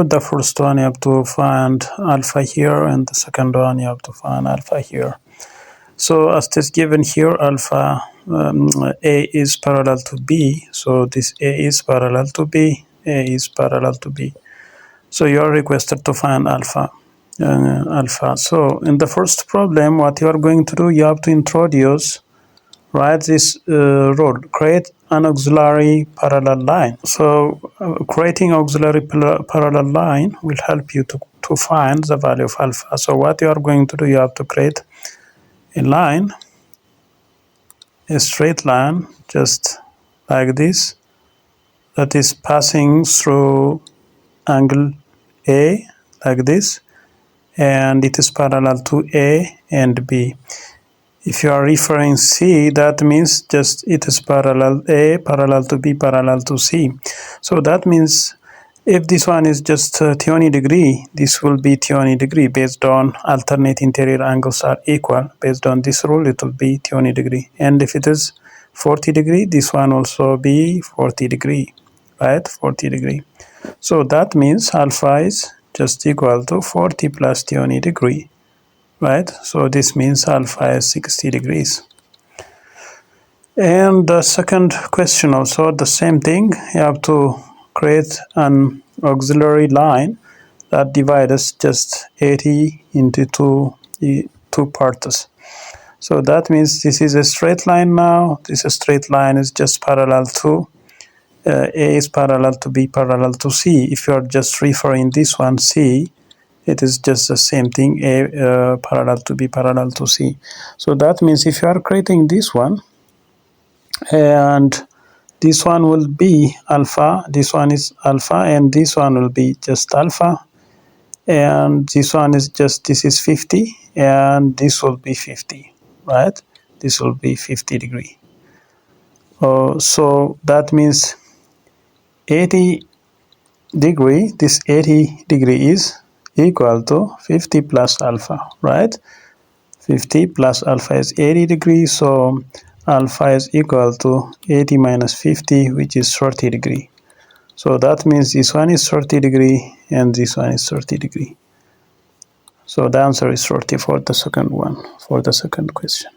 The first one you have to find alpha here, and the second one you have to find alpha here. So as it is given here, alpha A is parallel to B, so this A is parallel to B, A is parallel to B. So you are requested to find alpha. So in the first problem, what you are going to do, you have to introduce, write this rule, create an auxiliary parallel line. So creating auxiliary parallel line will help you to find the value of alpha. So what you are going to do, you have to create a line, a straight line, just like this, that is passing through angle A, like this, and it is parallel to A and B. If you are referring C, that means just it is parallel A, parallel to B, parallel to C. So that means if this one is just 20 degree, this will be 20 degree based on alternate interior angles are equal. Based on this rule, it will be 20 degree. And if it is 40 degree, this one also be 40 degree, right? 40 degree. So that means alpha is just equal to 40 plus 20 degree, right? So this means alpha is 60 degrees. And the second question also the same thing. You have to create an auxiliary line that divides just 80 into two parts. So that means this is a straight line now. This straight line is just parallel to A is parallel to B, parallel to C. If you are just referring this one C, it is just the same thing, A parallel to B, parallel to C. So that means if you are creating this one, and this one will be alpha, this one is alpha, and this one will be just alpha, and this one is just, this is 50, and this will be 50, right? This will be 50 degree. So that means 80 degree, this 80 degree is equal to 50 plus alpha, right? 50 plus alpha is 80 degrees, so alpha is equal to 80 minus 50, which is 30 degree. So that means this one is 30 degree and this one is 30 degree. So the answer is 30 for the second one, for the second question.